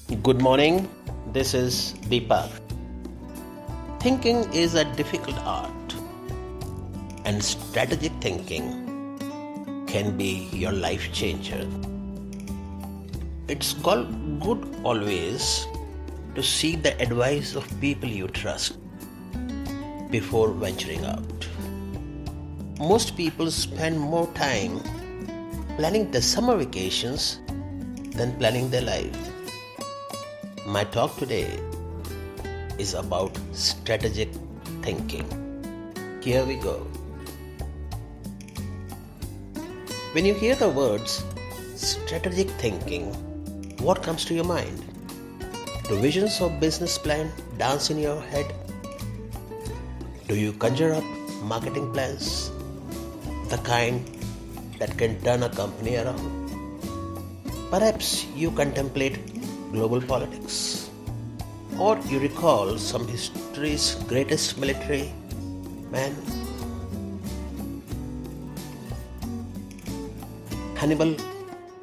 Good morning, this is Deepak. Thinking is a difficult art, and strategic thinking can be your life changer. It's called good always to seek the advice of people you trust before venturing out. Most people spend more time planning their summer vacations than planning their life. My talk today is about strategic thinking. Here we go. When you hear the words strategic thinking, what comes to your mind? Do visions of business plan dance in your head? Do you conjure up marketing plans, the kind that can turn a company around? Perhaps you contemplate global politics, or you recall some history's greatest military man, Hannibal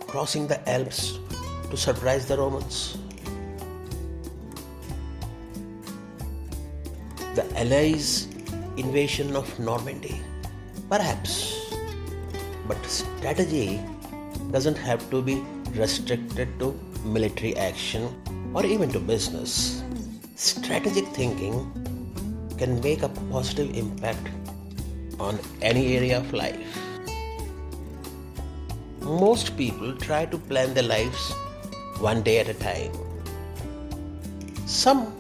crossing the Alps to surprise the Romans, the Allies' invasion of Normandy. Perhaps, but strategy doesn't have to be restricted to military action or even to business. Strategic thinking can make a positive impact on any area of life. Most people try to plan their lives one day at a time. Some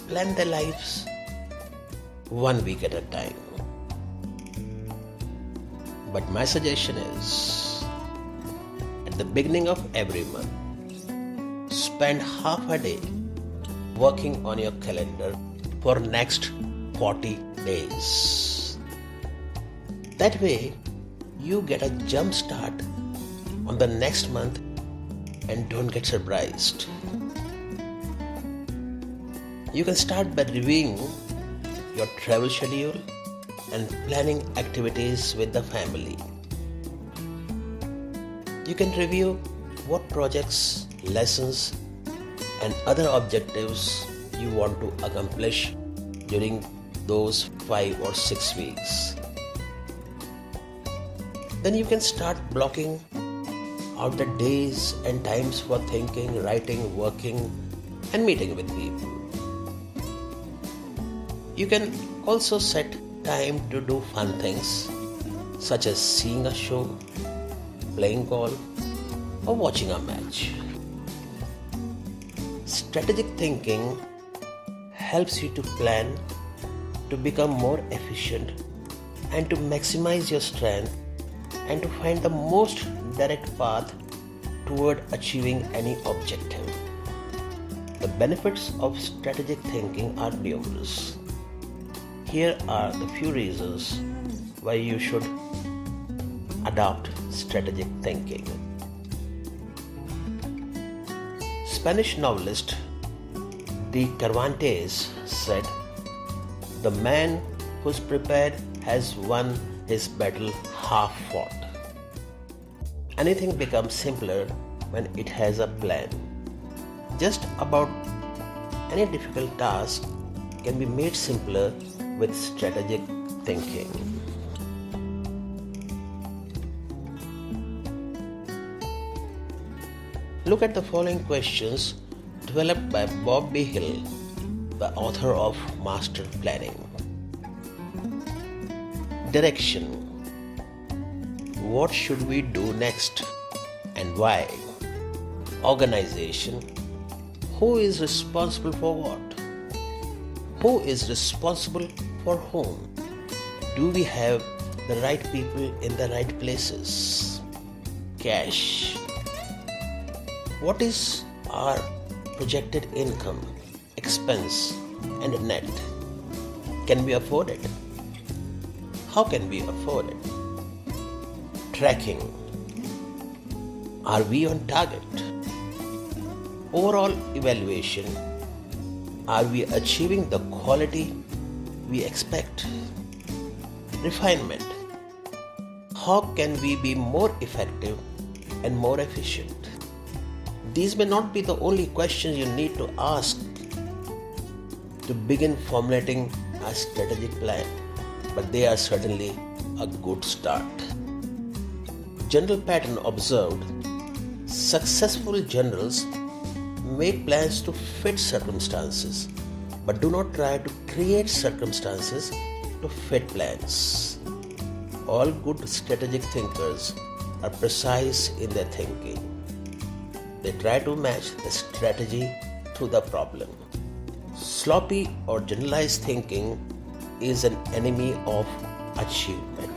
plan their lives 1 week at a time. But my suggestion is, at the beginning of every month, spend half a day working on your calendar for next 40 days. That way, you get a jump start on the next month and don't get surprised. You can start by reviewing your travel schedule and planning activities with the family. You can review what projects, lessons, and other objectives you want to accomplish during those 5 or 6 weeks. Then you can start blocking out the days and times for thinking, writing, working, and meeting with people. You can also set time to do fun things such as seeing a show, playing golf, or watching a match. Strategic thinking helps you to plan, to become more efficient, and to maximize your strength and to find the most direct path toward achieving any objective. The benefits of strategic thinking are numerous. Here are the few reasons why you should adopt strategic thinking. Spanish novelist de Cervantes said, "The man who's prepared has won his battle half fought." Anything becomes simpler when it has a plan. Just about any difficult task can be made simpler with strategic thinking. Look at the following questions developed by Bob B. Hill, the author of Master Planning. Direction. What should we do next and why? Organization. Who is responsible for what? Who is responsible for whom? Do we have the right people in the right places? Cash. What is our projected income, expense, and net? Can we afford it? How can we afford it? Tracking. Are we on target? Overall evaluation. Are we achieving the quality we expect? Refinement. How can we be more effective and more efficient? These may not be the only questions you need to ask to begin formulating a strategic plan, but they are certainly a good start. General pattern observed: successful generals make plans to fit circumstances, but do not try to create circumstances to fit plans. All good strategic thinkers are precise in their thinking. They try to match the strategy to the problem. Sloppy or generalized thinking is an enemy of achievement.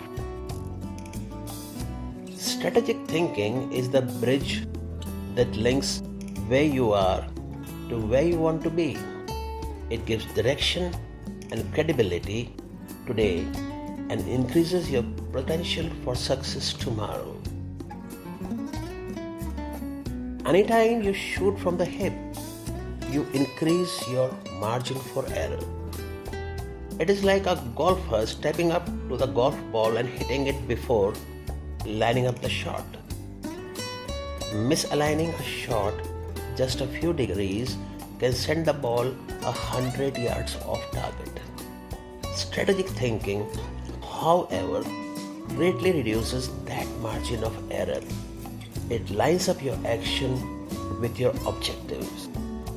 Strategic thinking is the bridge that links where you are to where you want to be. It gives direction and credibility today and increases your potential for success tomorrow. Anytime you shoot from the hip, you increase your margin for error. It is like a golfer stepping up to the golf ball and hitting it before lining up the shot. Misaligning a shot just a few degrees can send the ball 100 yards off target. Strategic thinking, however, greatly reduces that margin of error. It lines up your action with your objectives.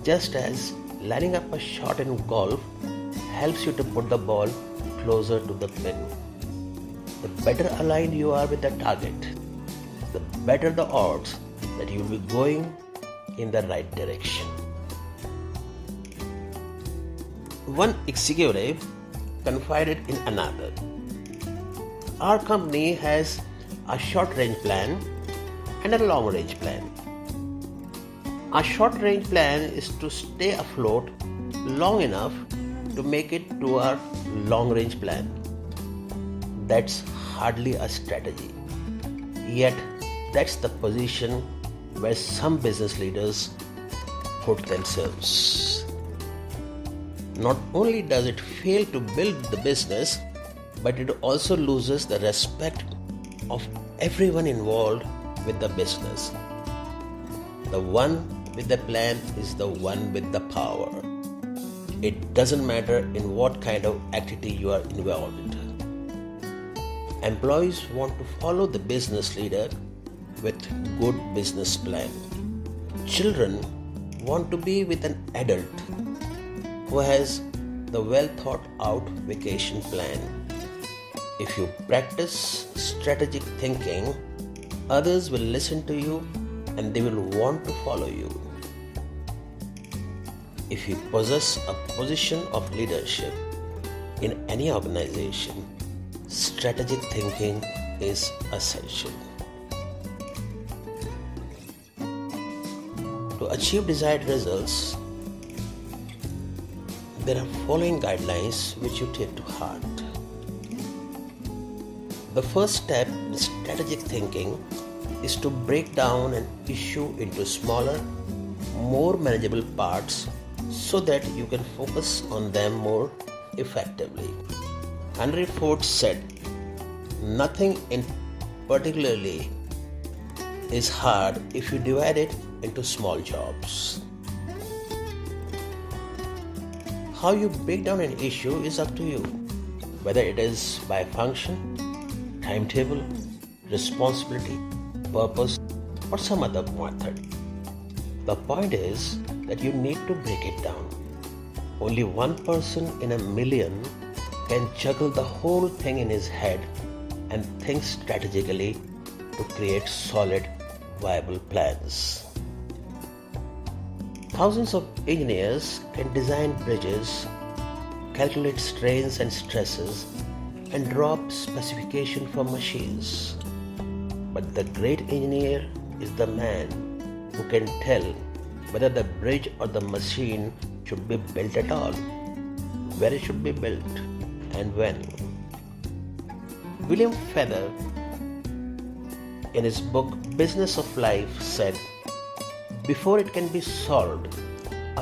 Just as lining up a shot in golf helps you to put the ball closer to the pin. The better aligned you are with the target, the better the odds that you will be going in the right direction. One executive confided in another, "Our company has a short range plan and a long range plan. Our short range plan is to stay afloat long enough to make it to our long range plan." That's hardly a strategy. Yet, that's the position where some business leaders put themselves. Not only does it fail to build the business, but it also loses the respect of everyone involved with the business. The one with the plan is the one with the power. It doesn't matter in what kind of activity you are involved. Employees want to follow the business leader with good business plan. Children want to be with an adult who has the well thought out vacation plan. If you practice strategic thinking, others will listen to you and they will want to follow you. If you possess a position of leadership in any organization, strategic thinking is essential. To achieve desired results, there are following guidelines which you take to heart. The first step in strategic thinking is to break down an issue into smaller, more manageable parts so that you can focus on them more effectively. Henry Ford said, "Nothing in particularly is hard if you divide it into small jobs." How you break down an issue is up to you, whether it is by function, timetable, responsibility, purpose, or some other method. The point is that you need to break it down. Only one person in a million can juggle the whole thing in his head and think strategically to create solid, viable plans. Thousands of engineers can design bridges, calculate strains and stresses, and draw up specifications for machines. But the great engineer is the man who can tell whether the bridge or the machine should be built at all, where it should be built, and when. William Feather, in his book Business of Life, said, "Before it can be solved,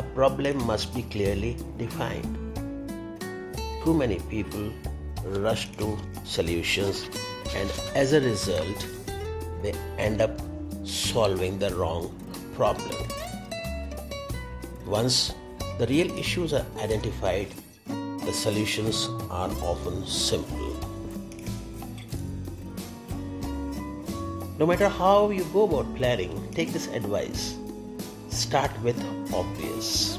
a problem must be clearly defined." Too many people rush to solutions, and as a result, they end up solving the wrong problem. Once the real issues are identified, the solutions are often simple. No matter how you go about planning, take this advice. Start with obvious.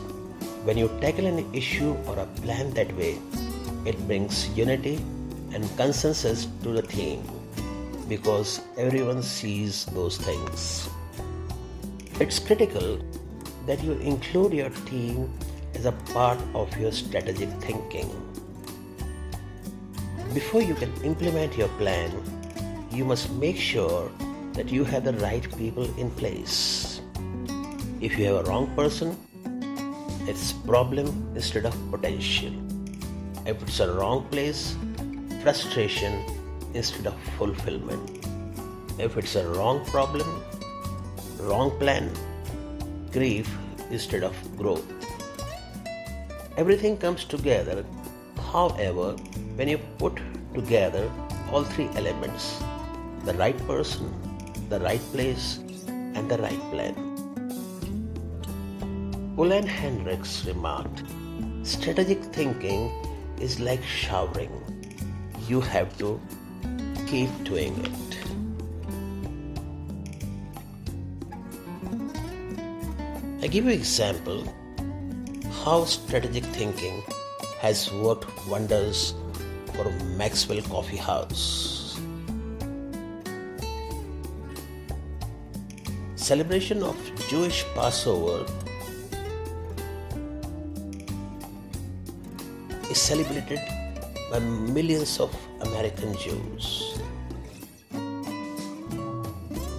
When you tackle an issue or a plan that way, it brings unity and consensus to the theme because everyone sees those things. It's critical that you include your team as a part of your strategic thinking. Before you can implement your plan, you must make sure that you have the right people in place. If you have a wrong person, it's problem instead of potential. If it's a wrong place, frustration instead of fulfillment. If it's a wrong problem, wrong plan, grief instead of growth. Everything comes together, however, when you put together all three elements: the right person, the right place, and the right plan. Ulan Hendricks remarked, strategic thinking is like showering. You have to keep doing it. I give you an example how strategic thinking has worked wonders for Maxwell Coffee House. Celebration of Jewish Passover is celebrated by millions of American Jews.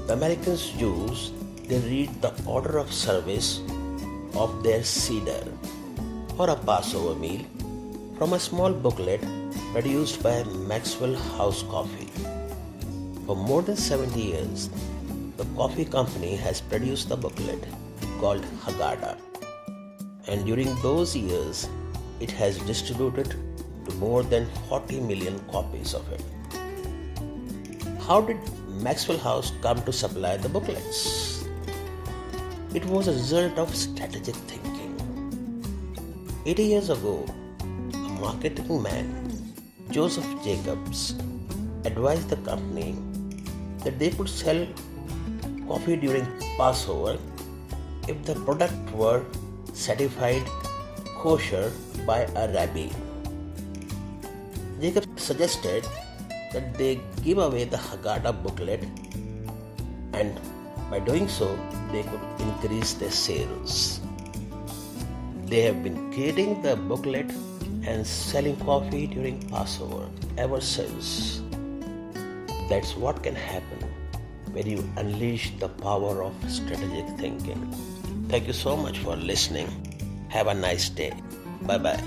The American Jews, they read the order of service of their Seder or a Passover meal from a small booklet produced by Maxwell House Coffee. For more than 70 years, the coffee company has produced the booklet called Haggadah, and during those years, it has distributed to more than 40 million copies of it. How did Maxwell House come to supply the booklets? It was a result of strategic thinking. 80 years ago, a marketing man, Joseph Jacobs, advised the company that they could sell coffee during Passover if the product were certified kosher by a rabbi. Jacob suggested that they give away the Haggadah booklet, and by doing so, they could increase their sales. They have been creating the booklet and selling coffee during Passover ever since. That's what can happen when you unleash the power of strategic thinking. Thank you so much for listening. Have a nice day. Bye-bye.